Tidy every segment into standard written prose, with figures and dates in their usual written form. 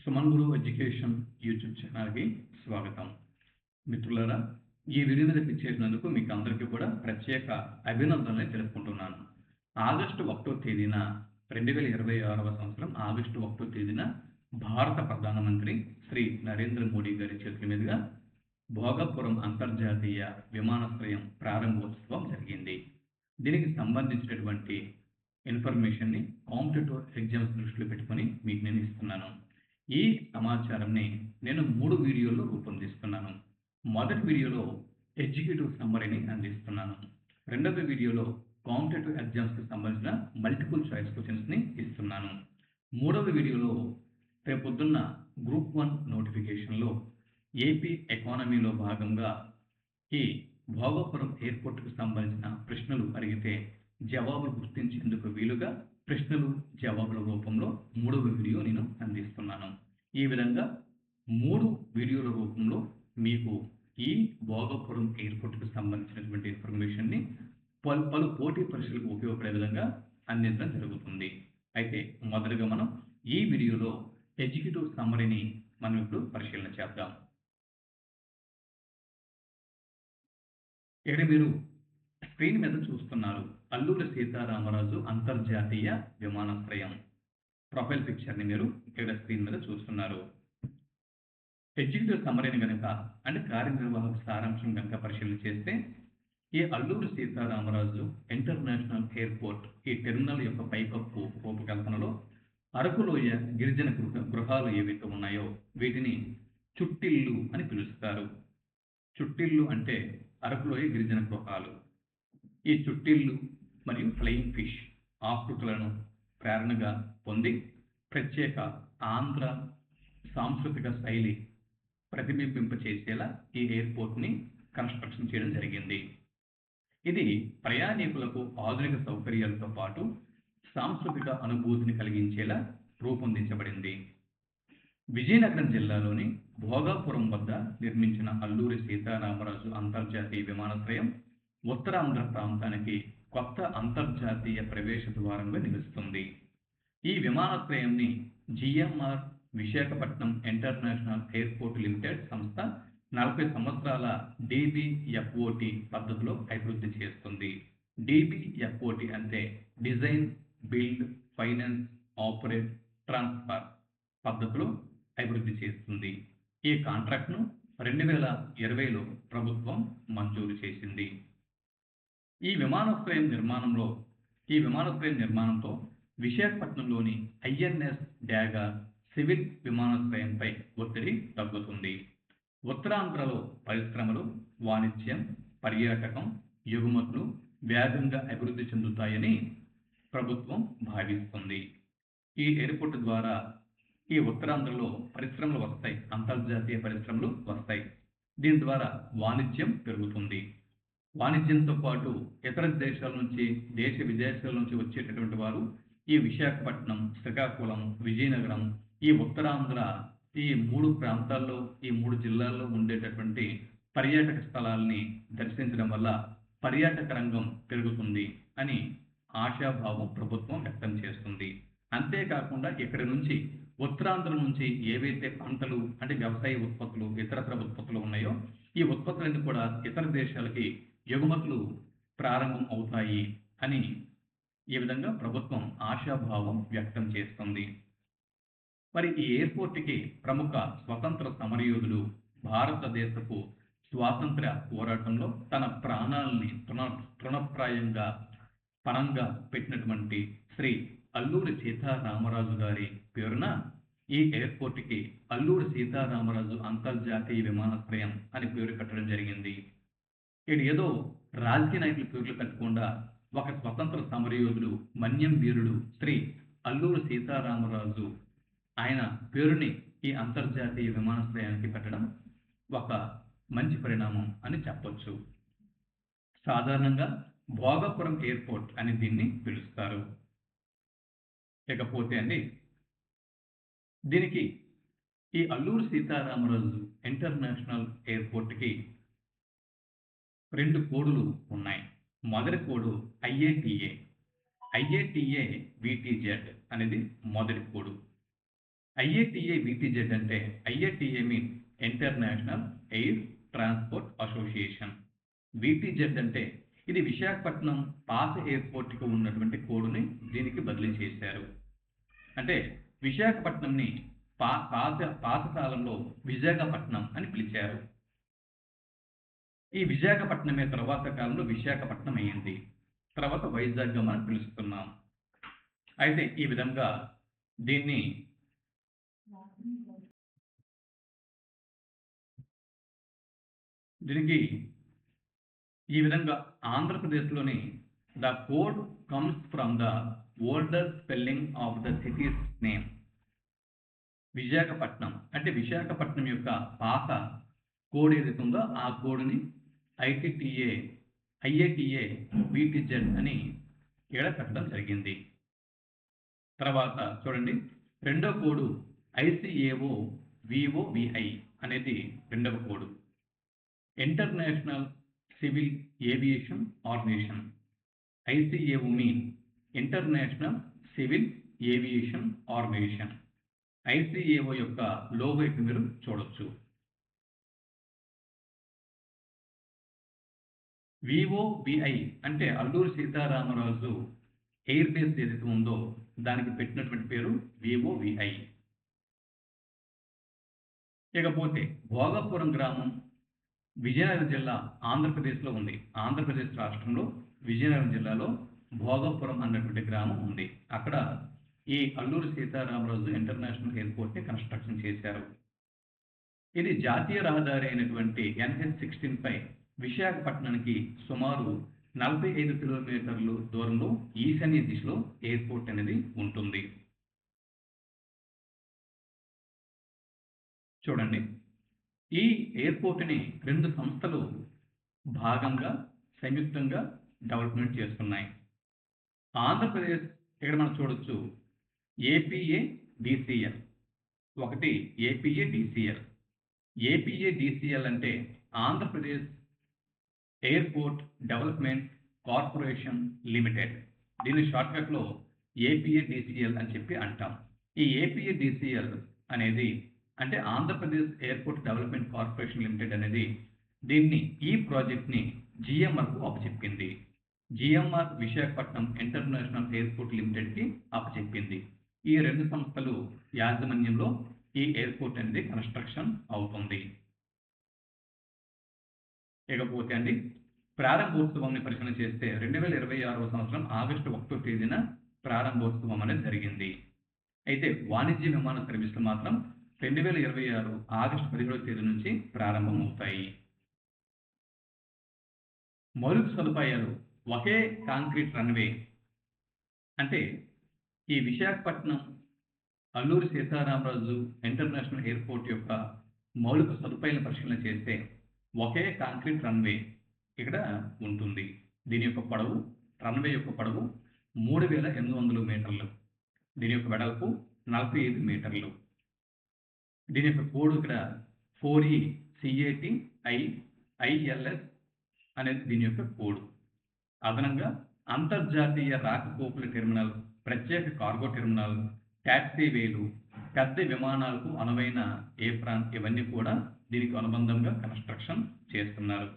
సుమన్ గురు education YouTube ఛానల్కి స్వాగతం. మిత్రులారా, ఈ వీడియో మీద క్లిక్ చేసినందుకు మీకు అందరికీ కూడా ప్రత్యేక అభినందనలు తెలుపుకుంటున్నాను. ఆగస్టు 1వ తేదీన 2026వ సంవత్సరం ఆగస్టు 1వ తేదీన భారత ప్రధానమంత్రి శ్రీ నరేంద్ర మోడీ గారి చేతుల మీదుగా భోగాపురం అంతర్జాతీయ విమానాశ్రయం ప్రారంభోత్సవం జరిగింది. దీనికి సంబంధించినటువంటి ఇన్ఫర్మేషన్ని కాంపిటేటివ్ ఎగ్జామ్స్ దృష్టిలో పెట్టుకొని మీకు నేను ఇస్తున్నాను. ఈ సమాచారాన్ని నేను 3 వీడియోల్లో రూపొందిస్తున్నాను. మొదటి వీడియోలో ఎగ్జిక్యూటివ్ సమ్మరీని అందిస్తున్నాను. రెండవ వీడియోలో కాంపిటేటివ్ ఎగ్జామ్స్కి సంబంధించిన మల్టిపుల్ చాయిస్ క్వశ్చన్స్ని ఇస్తున్నాను. మూడవ వీడియోలో రేపొద్దున్న గ్రూప్ 1 నోటిఫికేషన్లో ఏపీ ఎకానమీలో భాగంగా ఈ భోగాపురం ఎయిర్పోర్ట్కు సంబంధించిన ప్రశ్నలు అడిగితే జవాబులు గుర్తించేందుకు వీలుగా ప్రశ్నలు జవాబుల రూపంలో 3వ వీడియో నేను అందిస్తున్నాను. ఈ విధంగా 3 వీడియోల రూపంలో మీకు ఈ భోగాపురం ఎయిర్పోర్ట్కు సంబంధించినటువంటి ఇన్ఫర్మేషన్ని పలు పోటీ పరీక్షలకు ఉపయోగపడే విధంగా అందించడం జరుగుతుంది. అయితే మొదటగా మనం ఈ వీడియోలో ఎగ్జిక్యూటివ్ సమ్మరీని మనం ఇప్పుడు పరిశీలన చేద్దాం. ఇక్కడ మీరు స్క్రీన్ మీద చూస్తున్నారు అల్లూరి సీతారామరాజు అంతర్జాతీయ విమానాశ్రయం ప్రొఫైల్ పిక్చర్ని మీరు ఇక్కడ స్క్రీన్ మీద చూస్తున్నారు. ఎగ్జిక్యూటివ్ సమ్మరీని కనుక అంటే కార్యనిర్వాహక సారాంశం కనుక పరిశీలన చేస్తే ఈ అల్లూరి సీతారామరాజు ఇంటర్నేషనల్ ఎయిర్పోర్ట్ ఈ టెర్మినల్ యొక్క పైకప్పు రూపకల్పనలో అరకులోయ గిరిజన గృహాలు ఏవైతే ఉన్నాయో వీటిని చుట్టిల్లు అని పిలుస్తారు. చుట్టిల్లు అంటే అరకులోయ గిరిజన గృహాలు. ఈ చుట్టిల్లు మరియు ఫ్లయింగ్ ఫిష్ ఆకృతులను ప్రేరణగా పొంది ప్రత్యేక ఆంధ్ర సాంస్కృతిక శైలి ప్రతిబింబింపచేసేలా ఈ ఎయిర్పోర్ట్ని కన్స్ట్రక్షన్ చేయడం జరిగింది. ఇది ప్రయాణికులకు ఆధునిక సౌకర్యాలతో పాటు సాంస్కృతిక అనుభూతిని కలిగించేలా రూపొందించబడింది. విజయనగరం జిల్లాలోని భోగాపురం వద్ద నిర్మించిన అల్లూరి సీతారామరాజు అంతర్జాతీయ విమానాశ్రయం ఉత్తరాంధ్ర ప్రాంతానికి కొత్త అంతర్జాతీయ ప్రవేశ ద్వారంగా నిలుస్తుంది. ఈ విమానాశ్రయాన్ని GMR Visakhapatnam international airport limited సంస్థ 40 సంవత్సరాల డిబిఎఫ్ఓటి పద్ధతిలో అభివృద్ధి చేస్తుంది. డిబిఎఫ్ఓటి అంటే design, build, finance, operate, transfer పద్ధతిలో అభివృద్ధి చేస్తుంది. ఈ కాంట్రాక్ట్ను 2020లో ప్రభుత్వం మంజూరు చేసింది. ఈ విమానాశ్రయం నిర్మాణంతో విశాఖపట్నంలోని ఐఎన్ఎస్ డ్యాగా సివిల్ విమానాశ్రయంపై ఒత్తిడి తగ్గుతుంది. ఉత్తరాంధ్రలో పరిశ్రమలు, వాణిజ్యం, పర్యాటకం, ఎగుమతులు వేగంగా అభివృద్ధి చెందుతాయని ప్రభుత్వం భావిస్తుంది. ఈ ఎయిర్పోర్ట్ ద్వారా ఈ ఉత్తరాంధ్రలో పరిశ్రమలు వస్తాయి, అంతర్జాతీయ పరిశ్రమలు వస్తాయి. దీని ద్వారా వాణిజ్యం పెరుగుతుంది. వాణిజ్యంతో పాటు ఇతర దేశాల నుంచి, దేశ విదేశాల నుంచి వచ్చేటటువంటి వారు ఈ విశాఖపట్నం, శ్రీకాకుళం, విజయనగరం, ఈ ఉత్తరాంధ్ర ఈ 3 ప్రాంతాల్లో, ఈ 3 జిల్లాల్లో ఉండేటటువంటి పర్యాటక స్థలాల్ని దర్శించడం వల్ల పర్యాటక రంగం పెరుగుతుంది అని ఆశాభావం ప్రభుత్వం వ్యక్తం చేస్తుంది. అంతేకాకుండా ఇక్కడి నుంచి ఉత్తరాంధ్ర నుంచి ఏవైతే పంటలు అంటే వ్యవసాయ ఉత్పత్తులు, ఇతరత్ర ఉత్పత్తులు ఉన్నాయో ఈ ఉత్పత్తులన్నీ కూడా ఇతర దేశాలకి ఎగుమతులు ప్రారంభం అవుతాయి అని ఈ విధంగా ప్రభుత్వం ఆశాభావం వ్యక్తం చేస్తుంది. మరి ఈ ఎయిర్పోర్ట్కి ప్రముఖ స్వతంత్ర సమరయోధుడు, భారతదేశపు స్వాతంత్ర్య పోరాటంలో తన ప్రాణాలని తృణప్రాయంగా పణంగా పెట్టినటువంటి శ్రీ అల్లూరి సీతారామరాజు గారి పేరున ఈ ఎయిర్పోర్ట్కి అల్లూరి సీతారామరాజు అంతర్జాతీయ విమానాశ్రయం అని పేరు పెట్టడం జరిగింది. ఇది ఏదో రాజకీయ నాయకుల పేర్లు పెట్టకుండా ఒక స్వతంత్ర సమరయోధుడు, మన్యం వీరుడు శ్రీ అల్లూరి సీతారామరాజు ఆయన పేరుని ఈ అంతర్జాతీయ విమానాశ్రయానికి పెట్టడం ఒక మంచి పరిణామం అని చెప్పొచ్చు. సాధారణంగా భోగాపురం ఎయిర్పోర్ట్ అని దీన్ని పిలుస్తారు. ఇకపోతే దీనికి ఈ అల్లూరి సీతారామరాజు ఇంటర్నేషనల్ ఎయిర్పోర్ట్కి 2 కోడులు ఉన్నాయి. మొదటి కోడు ఐఏటిఏ VTZ అనేది మొదటి కోడు. ఐఏటీఏ విటిజెడ్ అంటే IATA mean international air transport association. VTZ అంటే ఇది విశాఖపట్నం పాత ఎయిర్పోర్ట్కి ఉన్నటువంటి కోడ్ని దీనికి బదిలీ చేశారు. అంటే విశాఖపట్నంని పాత కాలంలో విశాఖపట్నం అని పిలిచారు. ఈ విశాఖపట్నమే తర్వాత కాలంలో విశాఖపట్నం అయ్యింది. తర్వాత వైజాగ్గా మనం పిలుస్తున్నాం. అయితే ఈ విధంగా దీన్ని దీనికి ఈ విధంగా ఆంధ్రప్రదేశ్లోని the code comes from the older spelling of the cities name. Visakhapatnam అంటే విశాఖపట్నం యొక్క పాత కోడ్ ఏదైతే ఉందో ఆ కోడ్ని ఐఏటీఏ విటిజెడ్ అని ఇక్కడ పెట్టడం జరిగింది. తర్వాత చూడండి, రెండో కోడు ఐసిఏఓ విఓవిఐ అనేది రెండవ కోడు. International Civil Aviation Organisation. ICAO mean International Civil Aviation Organisation. ICAO యొక్క లోగో ఇక్కడ మీరు చూడొచ్చు. విఓవిఐ అంటే అల్లూరి సీతారామరాజు ఎయిర్ బేస్ ఏదైతే ఉందో దానికి పెట్టినటువంటి పేరు విఓవిఐ. ఇకపోతే భోగాపురం గ్రామం విజయనగరం జిల్లా ఆంధ్రప్రదేశ్లో ఉంది. ఆంధ్రప్రదేశ్ రాష్ట్రంలో విజయనగరం జిల్లాలో భోగాపురం అన్నటువంటి గ్రామం ఉంది. అక్కడ ఈ అల్లూరి సీతారామరాజు ఇంటర్నేషనల్ ఎయిర్పోర్ట్ని కన్స్ట్రక్షన్ చేశారు. ఇది జాతీయ రహదారి అయినటువంటి NH-16 పై విశాఖపట్నానికి సుమారు 45 కిలోమీటర్లు దూరంలో ఈశాన్య దిశలో ఎయిర్పోర్ట్ అనేది ఉంటుంది. చూడండి, ఈ ఎయిర్పోర్ట్ని 2 సంస్థలు భాగంగా సంయుక్తంగా డెవలప్మెంట్ చేస్తున్నాయి. ఆంధ్రప్రదేశ్ ఇక్కడ మనం చూడొచ్చు ఏపీఏడిసిఎల్. ఒకటి ఏపీఏడిసిఎల్. ఏపీఏడిసిఎల్ అంటే Andhra Pradesh airport development corporation limited. దీని షార్ట్కట్లో ఏపీఏడిసిఎల్ అని చెప్పి అంటాం. ఈ ఏపీఏడిసిఎల్ అనేది అంటే Andhra Pradesh airport development corporation limited అనేది ఈ ప్రాజెక్ట్ని జిఎంఆర్కు అప్పచెప్పింది. జిఎంఆర్ విశాఖపట్నం ఇంటర్నేషనల్ ఎయిర్పోర్ట్ లిమిటెడ్కి అప్పచెప్పింది. ఈ 2 సంస్థలు యాజమాన్యంలో ఈ ఎయిర్పోర్ట్ అనేది కన్స్ట్రక్షన్ అవుతుంది. ఇకపోతే అండి, ప్రారంభోత్సవాన్ని పరిశీలన చేస్తే 2026వ సంవత్సరం ఆగస్టు 1వ తేదీన ప్రారంభోత్సవం అనేది జరిగింది. అయితే వాణిజ్య విమాన సర్వీసులు మాత్రం 2026 ఆగస్టు 17వ తేదీ నుంచి ప్రారంభం అవుతాయి. మౌలిక సదుపాయాలు ఒకే కాంక్రీట్ రన్వే. అంటే ఈ విశాఖపట్నం అల్లూరి సీతారామరాజు ఇంటర్నేషనల్ ఎయిర్పోర్ట్ యొక్క మౌలిక సదుపాయాలను పరిశీలన చేస్తే ఒకే కాంక్రీట్ రన్వే ఇక్కడ ఉంటుంది. దీని యొక్క పొడవు, రన్వే యొక్క పొడవు 3800 మీటర్లు. దీని యొక్క వెడల్పు 45 మీటర్లు. దీని యొక్క కోడ్ ఇక్కడ 4ECATIILS అనేది దీని యొక్క కోడ్. అదనంగా అంతర్జాతీయ రాకపోకల టెర్మినల్, ప్రత్యేక కార్గో టెర్మినల్, ట్యాక్సీవేలు, పెద్ద విమానాలకు అనువైన ఏప్రాన్ ఇవన్నీ కూడా దీనికి అనుబంధంగా కన్స్ట్రక్షన్ చేస్తున్నారు.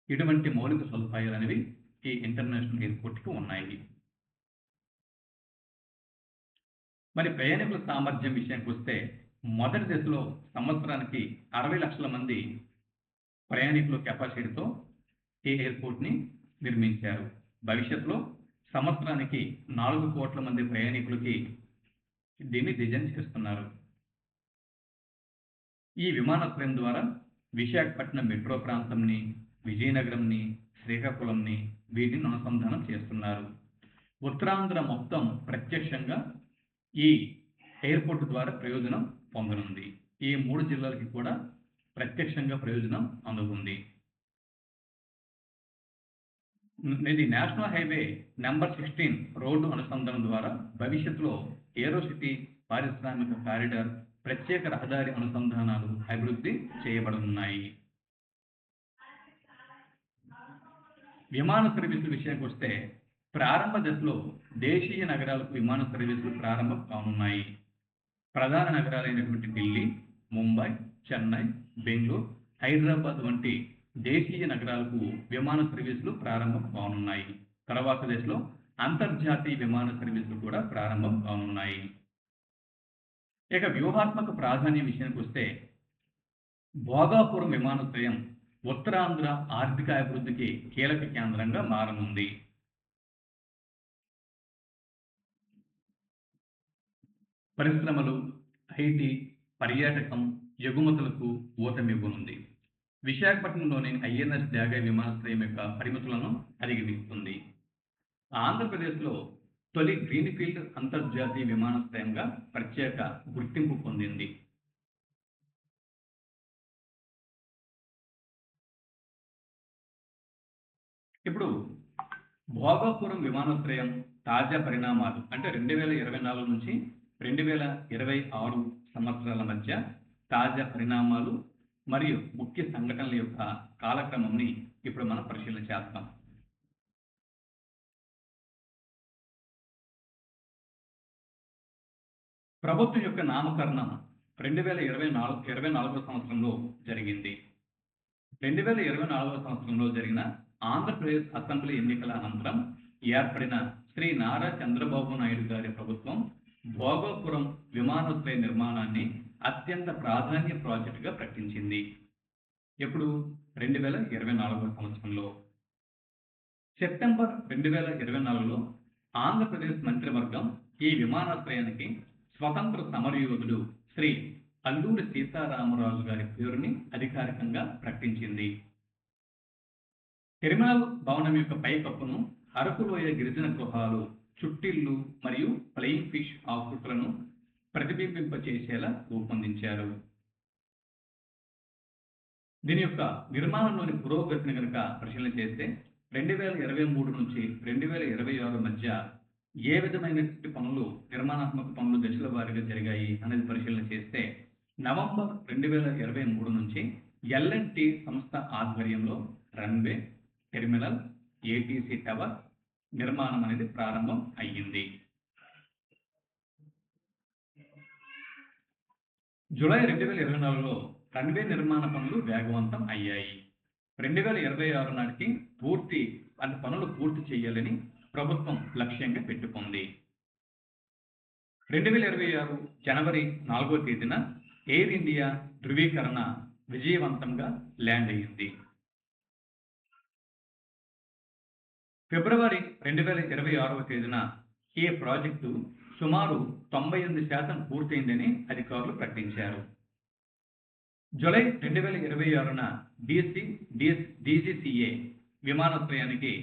ఇటువంటి మౌలిక సదుపాయాలు అనేవి ఈ ఇంటర్నేషనల్ ఎయిర్పోర్ట్కి ఉన్నాయి. మరి ప్రయాణికుల సామర్థ్యం విషయానికి వస్తే మొదటి దశలో సంవత్సరానికి 60 లక్షల మంది ప్రయాణికుల కెపాసిటీతో ఈ ఎయిర్పోర్ట్ని నిర్మించారు. భవిష్యత్తులో సంవత్సరానికి 4 కోట్ల మంది ప్రయాణికులకి దీన్ని డిజైన్ చేస్తున్నారు. ఈ విమానాశ్రయం ద్వారా విశాఖపట్నం మెట్రో ప్రాంతంని, విజయనగరంని, శ్రీకాకుళంని వీటిని అనుసంధానం చేస్తున్నారు. ఉత్తరాంధ్ర మొత్తం ప్రత్యక్షంగా ఈ ఎయిర్పోర్ట్ ద్వారా ప్రయోజనం పొందనుంది. ఈ 3 జిల్లాలకి కూడా ప్రత్యక్షంగా ప్రయోజనం అందుతుంది. ఇది నేషనల్ హైవే నెంబర్ 16 రోడ్డు అనుసంధానం ద్వారా భవిష్యత్తులో ఏరోసిటీ, పారిశ్రామిక కారిడార్, ప్రత్యేక రహదారి అనుసంధానాలు అభివృద్ధి చేయబడనున్నాయి. విమాన సర్వీసుల విషయానికి వస్తే ప్రారంభ దశలో దేశీయ నగరాలకు విమాన సర్వీసులు ప్రారంభం కానున్నాయి. ప్రధాన నగరాలైనటువంటి ఢిల్లీ, ముంబై, చెన్నై, బెంగళూరు, హైదరాబాద్ వంటి దేశీయ నగరాలకు విమాన సర్వీసులు ప్రారంభం కానున్నాయి. తర్వాత దశలో అంతర్జాతీయ విమాన సర్వీసులు కూడా ప్రారంభం కానున్నాయి. ఇక వ్యూహాత్మక ప్రాధాన్యం విషయానికి వస్తే భోగాపురం విమానాశ్రయం ఉత్తరాంధ్ర ఆర్థిక అభివృద్ధికి కీలక కేంద్రంగా మారనుంది. పరిశ్రమలు, ఐటీ, పర్యాటకం, ఎగుమతులకు ఊతమివ్వనుంది. విశాఖపట్నంలోని ఐఎన్ఎస్ డ్యాగ విమానాశ్రయం యొక్క పరిమితులను అధిగమిస్తుంది. ఆంధ్రప్రదేశ్లో తొలి గ్రీన్ఫీల్డ్ అంతర్జాతీయ విమానాశ్రయంగా ప్రత్యేక గుర్తింపు పొందింది. ఇప్పుడు భోగాపురం విమానాశ్రయం తాజా పరిణామాలు అంటే 2024 నుంచి 2026 సంవత్సరాల మధ్య తాజా పరిణామాలు మరియు ముఖ్య సంఘటనల యొక్క కాలక్రమంని ఇప్పుడు మనం పరిశీలన చేస్తాం. ప్రభుత్వం యొక్క నామకరణం 2024 సంవత్సరంలో జరిగింది. 2024 సంవత్సరంలో జరిగిన ఆంధ్రప్రదేశ్ అసెంబ్లీ ఎన్నికల అనంతరం ఏర్పడిన శ్రీ నారా చంద్రబాబు నాయుడు గారి ప్రభుత్వం భోగాపురం విమానాశ్రయ నిర్మాణాన్ని అత్యంత ప్రాధాన్య ప్రాజెక్టుగా ప్రకటించింది. ఎప్పుడు 2024 సంవత్సరంలో సెప్టెంబర్ 2024లో ఆంధ్రప్రదేశ్ మంత్రివర్గం ఈ విమానాశ్రయానికి స్వతంత్ర సమరయోధుడు శ్రీ అల్లూరి సీతారామరాజు గారి పేరుని అధికారికంగా ప్రకటించింది. టెర్మినల్ భవనం యొక్క పైకప్పును అరకులోయ గిరిజన గృహాలు, చుట్టిళ్ళు మరియు ఫ్లయింగ్ ఫిష్ ఆకృతులను ప్రతిబింబింపచేసేలా రూపొందించారు. దీని యొక్క నిర్మాణంలోని పురోగతిని కనుక పరిశీలన చేస్తే 2023 నుంచి 2026 మధ్య ఏ విధమైన పనులు, నిర్మాణాత్మక పనులు దశల వారీగా జరిగాయి అనేది పరిశీలన చేస్తే నవంబర్ 2023 నుంచి ఎల్ఎన్టీ సంస్థ ఆధ్వర్యంలో రన్వే, టెర్మినల్, ఏటీసీ టవర్ నిర్మాణం అనేది ప్రారంభం అయ్యింది. జూలై 2024లో రన్వే నిర్మాణ పనులు వేగవంతం అయ్యాయి. 2026 నాటికి పనులు పూర్తి చేయాలని ప్రభుత్వం లక్ష్యంగా పెట్టుకుంది. 2026 జనవరి 4వ తేదీన ఎయిర్ ఇండియా ధృవీకరణ విజయవంతంగా ల్యాండ్ అయ్యింది. ఫిబ్రవరి 2026వ తేదీన ఈ ప్రాజెక్టు సుమారు 98% పూర్తయిందని అధికారులు ప్రకటించారు. జూలై 2026న డీజీసీఏ విమానాశ్రయానికి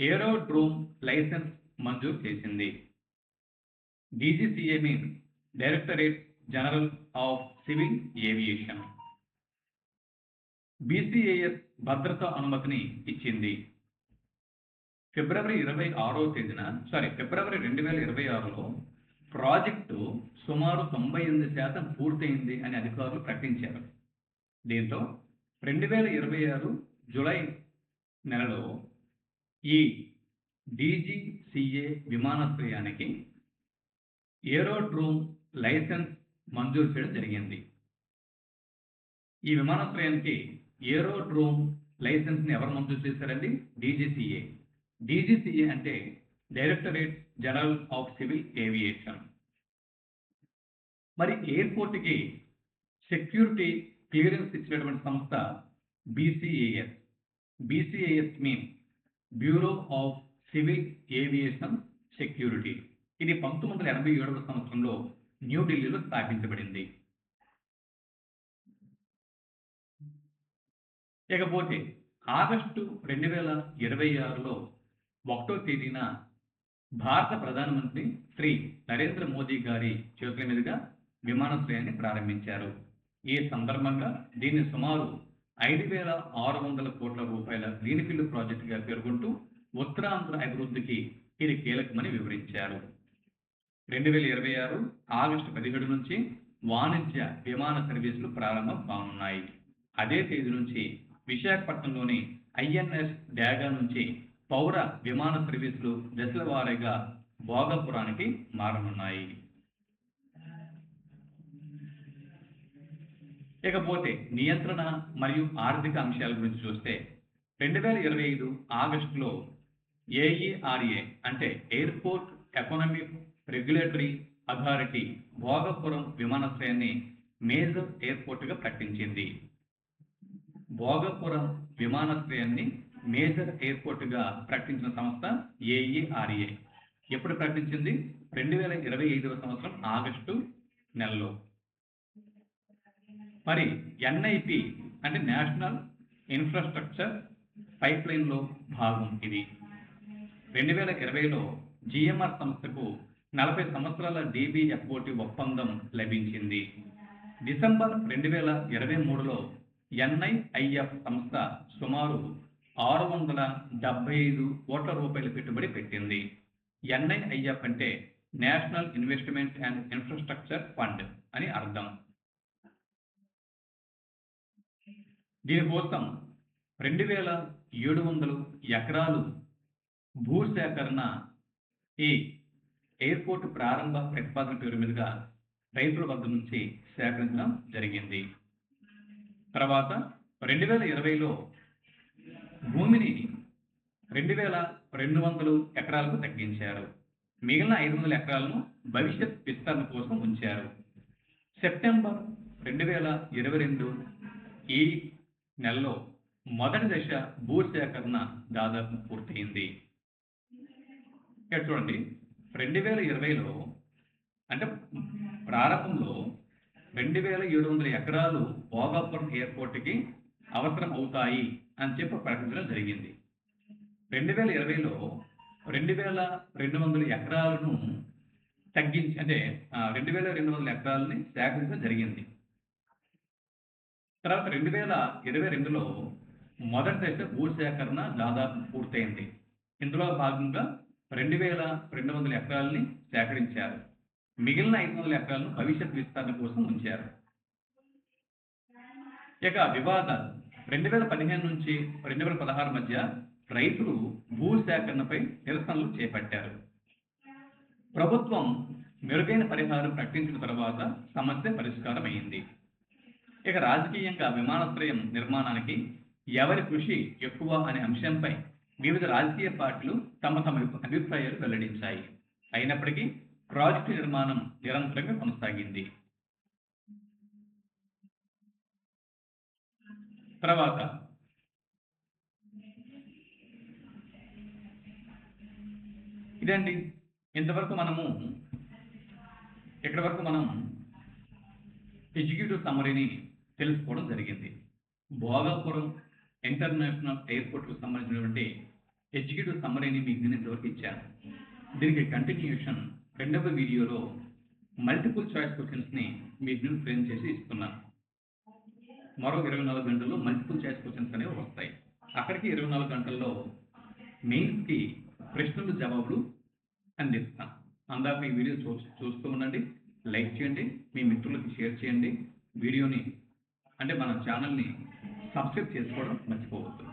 ఏరోడ్రోమ్ లైసెన్స్ మంజూరు చేసింది. DGCA means directorate general of civil aviation. BCAS భద్రతా అనుమతిని ఇచ్చింది. ఫిబ్రవరి 2026లో ప్రాజెక్టు సుమారు 98% పూర్తయింది అని అధికారులు ప్రకటించారు. దీంతో 2026 జూలై నెలలో ఈ డీజీసీఏ విమానాశ్రయానికి ఏరోడ్రోమ్ లైసెన్స్ మంజూరు చేయడం జరిగింది. ఈ విమానాశ్రయానికి ఏరోడ్రోమ్ లైసెన్స్ ని ఎవరు మంజూరు చేశారండి? డీజీసీఏ. డీజీసీఏ అంటే directorate general of civil aviation. మరి ఎయిర్పోర్ట్ కి సెక్యూరిటీ క్లియరెన్స్ ఇచ్చినటువంటి సంస్థ BCAS. BCAS means bureau of civil aviation security. ఇది 1987వ సంవత్సరంలో న్యూఢిల్లీలో స్థాపించబడింది. ఇకపోతే ఆగస్టు 2026లో 1వ తేదీన భారత ప్రధానమంత్రి శ్రీ నరేంద్ర మోదీ గారి చేతుల మీదుగా విమానాశ్రయాన్ని ప్రారంభించారు. ఈ సందర్భంగా దీన్ని సుమారు 5,600 కోట్ల రూపాయల గ్రీన్ఫీల్డ్ ప్రాజెక్టుగా పేర్కొంటూ ఉత్తరాంధ్ర అభివృద్ధికి ఇది కీలకమని వివరించారు. 2026 ఆగస్టు 17 నుంచి వాణిజ్య విమాన సర్వీసులు ప్రారంభం కానున్నాయి. అదే తేదీ నుంచి విశాఖపట్నంలోని ఐఎన్ఎస్ డ్యాగా నుంచి పౌర విమాన సర్వీసులు దశల వారీగా భోగాపురానికి మారనున్నాయి. ఇకపోతే నియంత్రణ మరియు ఆర్థిక అంశాల గురించి చూస్తే 2025 ఆగస్టులో ఏఈఆర్ఏ అంటే airport economic regulatory authority Bhogapuram విమానాశ్రయాన్ని మేజర్ ఎయిర్పోర్ట్గా ప్రకటించింది. భోగపురం విమానాశ్రయాన్ని మేజర్ ఎయిర్పోర్ట్గా ప్రకటించిన సంస్థ ఏఈఆర్ఏ. ఎప్పుడు ప్రకటించింది? 2025 సంవత్సరం ఆగస్టు నెలలో. మరి ఎన్ఐపి అంటే నేషనల్ ఇన్ఫ్రాస్ట్రక్చర్ పైప్ లైన్లో భాగం ఇది. 2020లో జిఎంఆర్ సంస్థకు 40 సంవత్సరాల డిబిఎఫ్ఓటి ఒప్పందం లభించింది. డిసెంబర్ 2023లో ఎన్ఐఐఎఫ్ సంస్థ సుమారు 675 కోట్ల రూపాయల పెట్టుబడి పెట్టింది. ఎన్ఐఐఎఫ్ అంటే national investment and infrastructure fund అని అర్థం. దీనికోసం 2700 ఎకరాలు భూసేకరణ ఈ ఎయిర్పోర్ట్ ప్రారంభ ప్రతిపాదన పేరు మీదుగా రైతుల వద్ద నుంచి సేకరించడం జరిగింది. తర్వాత 2020లో భూమిని 2200 ఎకరాలకు తగ్గించారు. మిగిలిన 500 ఎకరాలను భవిష్యత్ విస్తరణ కోసం ఉంచారు. సెప్టెంబర్ 2022 ఈ నెలలో మొదటి దశ భూసేకరణ దాదాపు పూర్తయింది. ఇక్కడ చూడండి, 2020లో అంటే ప్రారంభంలో 2700 ఎకరాలు భోగాపురం ఎయిర్పోర్ట్కి అవసరం అవుతాయి అని చెప్పి ప్రకటించడం జరిగింది. 2020లో 2200 ఎకరాలను తగ్గించి అంటే 2200 ఎకరాలని సేకరించడం జరిగింది. తర్వాత 2022లో మొదటి దశ భూసేకరణ దాదాపు పూర్తయింది. ఇందులో భాగంగా 2200 ఎకరాలని సేకరించారు. మిగిలిన 500 ఎకరాలను భవిష్యత్ విస్తరణ కోసం ఉంచారు. ఇక వివాదాలు 2015 నుంచి 2016 మధ్య రైతులు భూసేకరణపై నిరసనలు చేపట్టారు. ప్రభుత్వం మెరుగైన పరిహారం ప్రకటించిన తర్వాత సమస్య పరిష్కారం అయింది. ఇక రాజకీయంగా విమానాశ్రయం నిర్మాణానికి ఎవరి కృషి ఎక్కువ అనే అంశంపై వివిధ రాజకీయ పార్టీలు తమ అభిప్రాయాలు వెల్లడించాయి. అయినప్పటికీ ప్రాజెక్టు నిర్మాణం నిరంతరంగా కొనసాగింది. తర్వాత ఇదండి, ఇంతవరకు ఇక్కడి వరకు మనం ఎగ్జిక్యూటివ్ సమ్మరీని తెలుసుకోవడం జరిగింది. భోగాపురం ఇంటర్నేషనల్ ఎయిర్పోర్ట్కు సంబంధించినటువంటి ఎగ్జిక్యూటివ్ సమ్మరీని మీకు నేను ఇంతవరకు ఇచ్చాను. దీనికి కంటిన్యూషన్ రెండవ వీడియోలో మల్టిపుల్ చాయిస్ క్వశ్చన్స్ని మీకు నేను ఫ్రేమ్ చేసి ఇస్తున్నాను. మరో 24 గంటల్లో మల్టిపుల్ చాయిస్ క్వశ్చన్స్ అనేవి వస్తాయి. అక్కడికి 24 గంటల్లో మెయిన్స్కి ప్రశ్నలు జవాబులు అందిస్తాను. అందాక ఈ వీడియో చూస్తూ ఉండండి, లైక్ చేయండి, మీ మిత్రులకి షేర్ చేయండి, వీడియోని అంటే మన ఛానల్ని సబ్స్క్రైబ్ చేసుకోవడం మర్చిపోవద్దు.